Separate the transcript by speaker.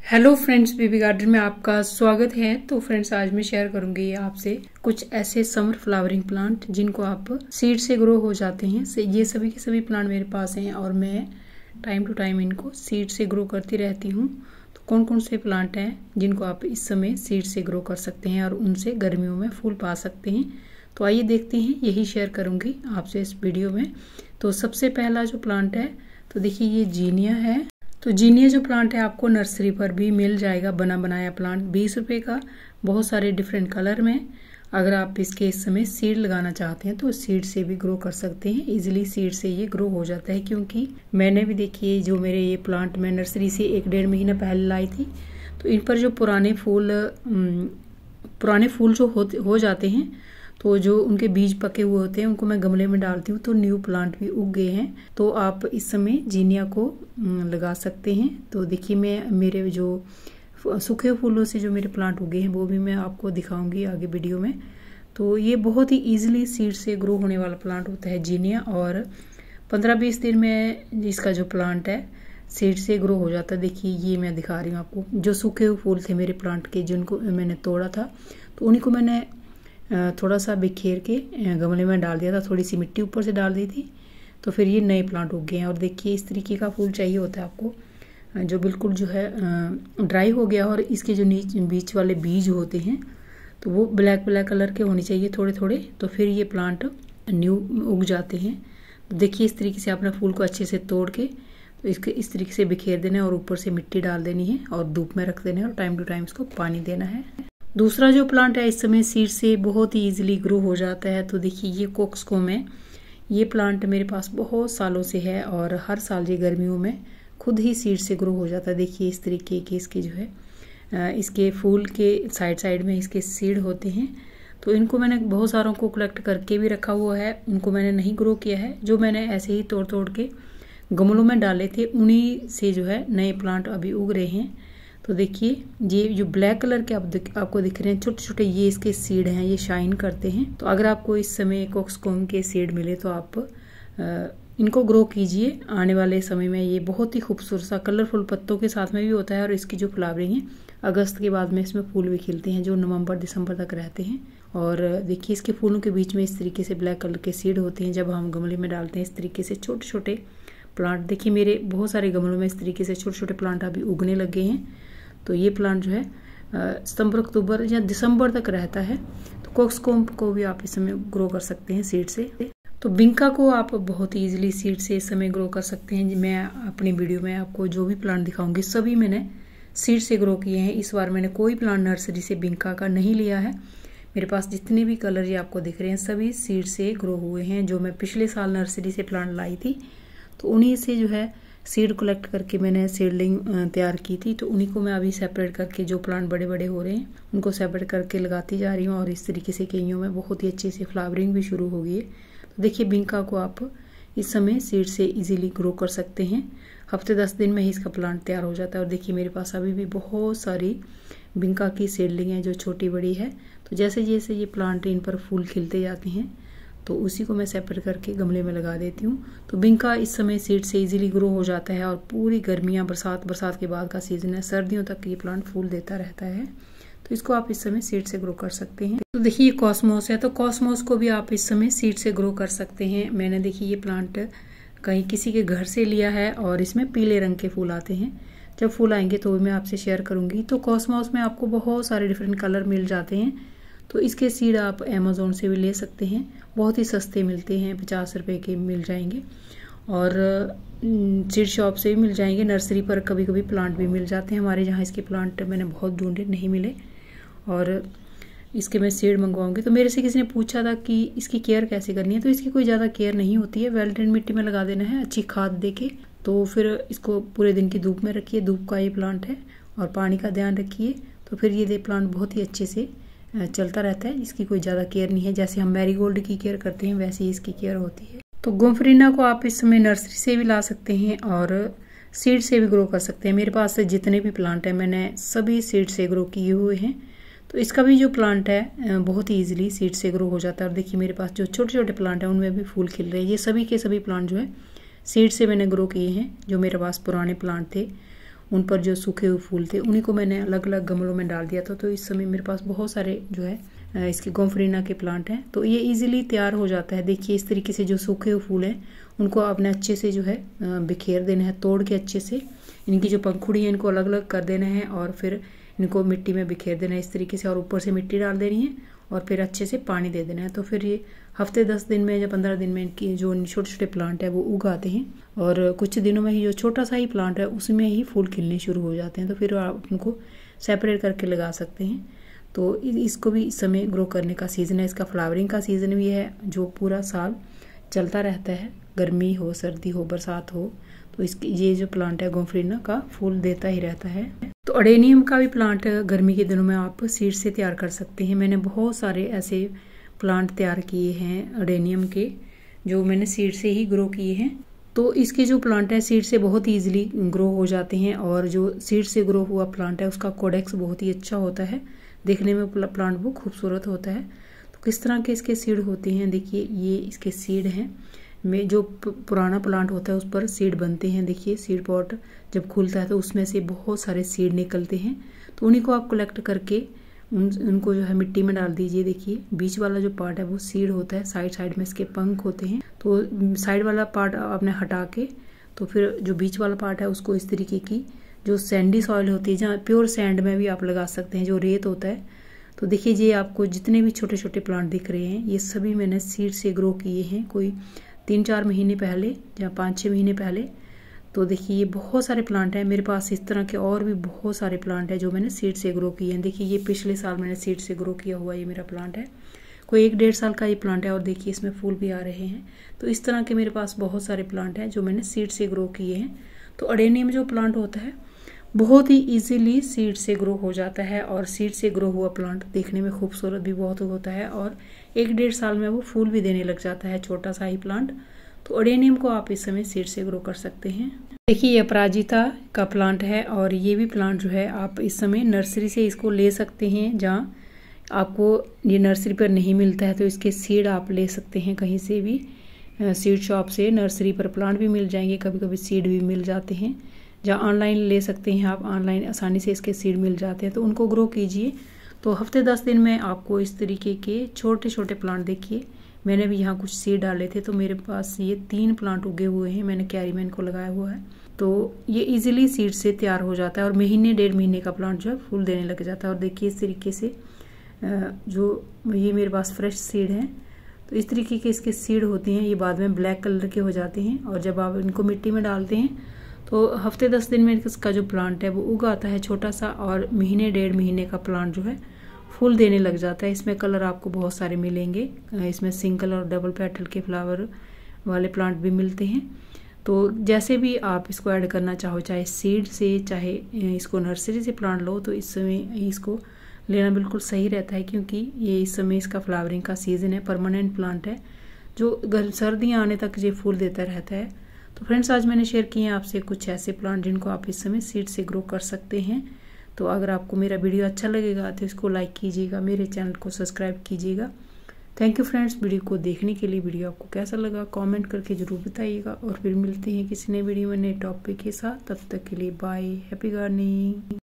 Speaker 1: Hello friends, baby garden में आपका स्वागत है। तो फ्रेंड्स, आज मैं शेयर करूंगी आपसे कुछ ऐसे समर फ्लावरिंग प्लांट जिनको आप सीड से ग्रो हो जाते हैं। ये सभी के सभी प्लांट मेरे पास हैं और मैं टाइम टू टाइम इनको सीड से ग्रो करती रहती हूँ। तो कौन कौन से प्लांट हैं जिनको आप इस समय सीड से ग्रो कर सकते हैं और उनसे गर्मियों में फूल पा सकते हैं, तो आइए देखते हैं। यही शेयर करूंगी आपसे इस वीडियो में। तो सबसे पहला जो प्लांट है, तो देखिए ये जीनिया है। तो जीनिया जो प्लांट है आपको नर्सरी पर भी मिल जाएगा, बना बनाया प्लांट 20 रुपए का, बहुत सारे डिफरेंट कलर में। अगर आप इसके इस समय सीड लगाना चाहते हैं तो सीड से भी ग्रो कर सकते हैं। इजीली सीड से ये ग्रो हो जाता है, क्योंकि मैंने भी देखिए जो मेरे ये प्लांट मैं नर्सरी से 1-1.5 महीना पहले लाई थी, तो इन पर जो पुराने फूल जो हो जाते हैं, तो जो उनके बीज पके हुए होते हैं उनको मैं गमले में डालती हूँ, तो न्यू प्लांट भी उग गए हैं। तो आप इस समय जीनिया को लगा सकते हैं। तो देखिए मैं मेरे जो सूखे फूलों से जो मेरे प्लांट उगे हैं वो भी मैं आपको दिखाऊंगी आगे वीडियो में। तो ये बहुत ही इजीली सीड से ग्रो होने वाला प्लांट होता है जीनिया, और 15-20 दिन में इसका जो प्लांट है सीड से ग्रो हो जाता है। देखिए ये मैं दिखा रही हूँ आपको, जो सूखे हुए फूल थे मेरे प्लांट के जिनको मैंने तोड़ा था, तो उन्हीं को मैंने थोड़ा सा बिखेर के गमले में डाल दिया था, थोड़ी सी मिट्टी ऊपर से डाल दी थी, तो फिर ये नए प्लांट उग गए हैं। और देखिए इस तरीके का फूल चाहिए होता है आपको, जो बिल्कुल जो है ड्राई हो गया, और इसके जो बीच वाले बीज होते हैं तो वो ब्लैक कलर के होने चाहिए थोड़े थोड़े, तो फिर ये प्लांट न्यू उग जाते हैं। तो देखिए इस तरीके से आपने फूल को अच्छे से तोड़ के तो इसके इस तरीके से बिखेर देना है, और ऊपर से मिट्टी डाल देनी है और धूप में रख देना है, और टाइम टू टाइम इसको पानी देना है। दूसरा जो प्लांट है इस समय सीड से बहुत ही इजीली ग्रो हो जाता है। तो देखिए ये कोक्सकॉम है। ये प्लांट मेरे पास बहुत सालों से है और हर साल ये गर्मियों में खुद ही सीड से ग्रो हो जाता है। देखिए इस तरीके के इसके जो है इसके फूल के साइड में इसके सीड होते हैं। तो इनको मैंने बहुत सारों को कलेक्ट करके भी रखा हुआ है, उनको मैंने नहीं ग्रो किया है। जो मैंने ऐसे ही तोड़ तोड़ के गमलों में डाले थे उन्हीं से जो है नए प्लांट अभी उग रहे हैं। तो देखिए ये जो ब्लैक कलर के आपको दिख रहे हैं छोटे छोटे, ये इसके सीड हैं, ये शाइन करते हैं। तो अगर आपको इस समय कोक्सकॉम के सीड मिले तो आप इनको ग्रो कीजिए। आने वाले समय में ये बहुत ही खूबसूरत सा कलरफुल पत्तों के साथ में भी होता है, और इसकी जो फ्लावरिंग है अगस्त के बाद में इसमें फूल भी खिलते हैं जो नवंबर-दिसंबर तक रहते हैं। और देखिए इसके फूलों के बीच में इस तरीके से ब्लैक कलर के सीड होते हैं। जब हम गमले में डालते हैं इस तरीके से छोटे छोटे प्लांट, देखिए मेरे बहुत सारे गमलों में इस तरीके से छोटे छोटे प्लांट अभी उगने लगे हैं। तो ये प्लांट जो है सितंबर, अक्टूबर या दिसंबर तक रहता है। तो कोक्सकॉम को भी आप इस समय ग्रो कर सकते हैं सीड से। तो बिंका को आप बहुत ही इजीली सीड से इस समय ग्रो कर सकते हैं। मैं अपनी वीडियो में आपको जो भी प्लांट दिखाऊंगी सभी मैंने सीड से ग्रो किए हैं। इस बार मैंने कोई प्लांट नर्सरी से बिंका का नहीं लिया है। मेरे पास जितने भी कलर ये आपको दिख रहे हैं सभी सीड से ग्रो हुए हैं। जो मैं पिछले साल नर्सरी से प्लांट लाई थी तो उन्हीं से जो है सीड कलेक्ट करके मैंने सीडलिंग तैयार की थी। तो उन्हीं को मैं अभी सेपरेट करके, जो प्लांट बड़े बड़े हो रहे हैं उनको सेपरेट करके लगाती जा रही हूँ, और इस तरीके से कईयों में बहुत ही अच्छे से फ्लावरिंग भी शुरू हो गई है। तो देखिए बिंका को आप इस समय सीड से इजीली ग्रो कर सकते हैं। हफ्ते 10 दिन में ही इसका प्लांट तैयार हो जाता है। और देखिए मेरे पास अभी भी बहुत सारी बिंका की सीडलिंग है जो छोटी बड़ी है। तो जैसे जैसे ये प्लांट इन पर फूल खिलते जाते हैं तो उसी को मैं सेपरेट करके गमले में लगा देती हूँ। तो बिंका इस समय सीड से इजीली ग्रो हो जाता है, और पूरी गर्मियाँ बरसात के बाद का सीजन है, सर्दियों तक ये प्लांट फूल देता रहता है। तो इसको आप इस समय सीड से ग्रो कर सकते हैं। तो देखिए ये कॉस्मोस है, तो कॉस्मोस को भी आप इस समय सीड से ग्रो कर सकते हैं। मैंने देखिए ये प्लांट कहीं किसी के घर से लिया है, और इसमें पीले रंग के फूल आते हैं। जब फूल आएंगे तो मैं आपसे शेयर करूंगी। तो कॉस्मोस में आपको बहुत सारे डिफरेंट कलर मिल जाते हैं। तो इसके सीड आप अमेज़न से भी ले सकते हैं, बहुत ही सस्ते मिलते हैं, 50 रुपए के मिल जाएंगे, और सीड शॉप से भी मिल जाएंगे। नर्सरी पर कभी कभी प्लांट भी मिल जाते हैं। हमारे जहाँ इसके प्लांट मैंने बहुत ढूंढे, नहीं मिले, और इसके मैं सीड मंगवाऊंगी। तो मेरे से किसी ने पूछा था कि इसकी केयर कैसे करनी है, तो इसकी कोई ज़्यादा केयर नहीं होती है। वेल ड्रेन मिट्टी में लगा देना है, अच्छी खाद देके। तो फिर इसको पूरे दिन की धूप में रखिए, धूप का ये प्लांट है, और पानी का ध्यान रखिए। तो फिर ये प्लांट बहुत ही अच्छे से चलता रहता है। इसकी कोई ज़्यादा केयर नहीं है, जैसे हम मैरीगोल्ड की केयर करते हैं वैसे ही इसकी केयर होती है। तो गोम्फरीना को आप इस समय नर्सरी से भी ला सकते हैं और सीड से भी ग्रो कर सकते हैं। मेरे पास से जितने भी प्लांट हैं मैंने सभी सीड से ग्रो किए हुए हैं। तो इसका भी जो प्लांट है बहुत ही ईजिली सीड से ग्रो हो जाता है। और देखिए मेरे पास जो छोटे छोटे प्लांट हैं उनमें भी फूल खिल रहे हैं। ये सभी के सभी प्लांट जो है सीड से मैंने ग्रो किए हैं। जो मेरे पास पुराने प्लांट थे उन पर जो सूखे हुए फूल थे उन्हीं को मैंने अलग अलग गमलों में डाल दिया था। तो इस समय मेरे पास बहुत सारे जो है इसके गोम्फरेनिया के प्लांट हैं। तो ये इजीली तैयार हो जाता है। देखिए इस तरीके से जो सूखे हुए फूल हैं उनको आपने अच्छे से जो है बिखेर देना है, तोड़ के अच्छे से इनकी जो पंखुड़ी है इनको अलग अलग कर देना है और फिर इनको मिट्टी में बिखेर देना है इस तरीके से, और ऊपर से मिट्टी डाल देनी है और फिर अच्छे से पानी दे देना है। तो फिर ये हफ्ते 10 दिन में या 15 दिन में इनकी जो छोटे छोटे प्लांट है वो उग आते हैं और कुछ दिनों में ही जो छोटा सा ही प्लांट है उसमें ही फूल खिलने शुरू हो जाते हैं। तो फिर आप उनको सेपरेट करके लगा सकते हैं। तो इसको भी इस समय ग्रो करने का सीज़न है, इसका फ्लावरिंग का सीज़न भी है जो पूरा साल चलता रहता है, गर्मी हो, सर्दी हो, बरसात हो। तो इसकी ये जो प्लांट है गोम्फरेनिया का फूल देता ही रहता है। तो अडेनियम का भी प्लांट गर्मी के दिनों में आप सीड से तैयार कर सकते हैं। मैंने बहुत सारे ऐसे प्लांट तैयार किए हैं अडेनियम के जो मैंने सीड से ही ग्रो किए हैं। तो इसके जो प्लांट है सीड से बहुत ही ईजिली ग्रो हो जाते हैं और जो सीड से ग्रो हुआ प्लांट है उसका कोडेक्स बहुत ही अच्छा होता है, देखने में प्लांट वो खूबसूरत होता है। तो किस तरह के इसके सीड होते हैं, देखिए ये इसके सीड हैं। में जो पुराना प्लांट होता है उस पर सीड बनते हैं। देखिए सीड पॉट जब खुलता है तो उसमें से बहुत सारे सीड निकलते हैं। तो उन्हीं को आप कलेक्ट करके उनको जो है मिट्टी में डाल दीजिए। देखिए बीच वाला जो पार्ट है वो सीड होता है, साइड साइड में इसके पंख होते हैं। तो साइड वाला पार्ट आपने हटा के तो फिर जो बीच वाला पार्ट है उसको इस तरीके की जो सैंडी सॉइल होती है, जहाँ प्योर सैंड में भी आप लगा सकते हैं, जो रेत होता है। तो देखिए ये आपको जितने भी छोटे छोटे प्लांट दिख रहे हैं ये सभी मैंने सीड से ग्रो किए हैं, कोई 3-4 महीने पहले या 5-6 महीने पहले। तो देखिए ये बहुत सारे प्लांट हैं मेरे पास, इस तरह के और भी बहुत सारे प्लांट हैं जो मैंने सीड से ग्रो किए हैं। देखिए ये पिछले साल मैंने सीड से ग्रो किया हुआ ये मेरा प्लांट है, कोई 1-1.5 साल का ये प्लांट है और देखिए इसमें फूल भी आ रहे हैं। तो इस तरह के मेरे पास बहुत सारे प्लांट हैं जो मैंने सीड से ग्रो किए हैं। तो अडेनियम जो प्लांट होता है बहुत ही इजीली सीड से ग्रो हो जाता है और सीड से ग्रो हुआ प्लांट देखने में खूबसूरत भी बहुत होता है और 1-1.5 साल में वो फूल भी देने लग जाता है, छोटा सा ही प्लांट। तो अडेनियम को आप इस समय सीड से ग्रो कर सकते हैं। देखिए ये अपराजिता का प्लांट है और ये भी प्लांट जो है आप इस समय नर्सरी से इसको ले सकते हैं। जहाँ आपको ये नर्सरी पर नहीं मिलता है तो इसके सीड आप ले सकते हैं कहीं से भी, सीड शॉप से। नर्सरी पर प्लांट भी मिल जाएंगे, कभी कभी सीड भी मिल जाते हैं। जहाँ ऑनलाइन ले सकते हैं आप, ऑनलाइन आसानी से इसके सीड मिल जाते हैं। तो उनको ग्रो कीजिए। तो हफ्ते 10 दिन में आपको इस तरीके के छोटे छोटे प्लांट, देखिए मैंने भी यहाँ कुछ सीड डाले थे तो मेरे पास ये 3 प्लांट उगे हुए हैं, मैंने क्यारी में इनको लगाया हुआ है। तो ये इजीली सीड से तैयार हो जाता है और महीने 1.5 महीने का प्लांट जो है फूल देने लग जाता है। और देखिए इस तरीके से जो ये मेरे पास फ्रेश सीड है, तो इस तरीके के इसके सीड होते हैं। ये बाद में ब्लैक कलर के हो जाते हैं और जब आप इनको मिट्टी में डालते हैं तो हफ्ते 10 दिन में इसका जो प्लांट है वो उग आता है छोटा सा, और महीने 1.5 महीने का प्लांट जो है फूल देने लग जाता है। इसमें कलर आपको बहुत सारे मिलेंगे, इसमें सिंगल और डबल पेटल के फ्लावर वाले प्लांट भी मिलते हैं। तो जैसे भी आप इसको ऐड करना चाहो, चाहे सीड से चाहे इसको नर्सरी से प्लांट लो, तो इस समय इसको लेना बिल्कुल सही रहता है क्योंकि ये इस समय इसका फ्लावरिंग का सीज़न है, परमानेंट प्लांट है जो सर्दियाँ आने तक ये फूल देता रहता है। तो फ्रेंड्स आज मैंने शेयर किए हैं आपसे कुछ ऐसे प्लांट जिनको आप इस समय सीड से ग्रो कर सकते हैं। तो अगर आपको मेरा वीडियो अच्छा लगेगा तो इसको लाइक कीजिएगा, मेरे चैनल को सब्सक्राइब कीजिएगा। थैंक यू फ्रेंड्स वीडियो को देखने के लिए। वीडियो आपको कैसा लगा कमेंट करके ज़रूर बताइएगा और फिर मिलते हैं किसी नए वीडियो में नए टॉपिक के साथ। तब तक के लिए बाय, हैप्पी गार्डनिंग।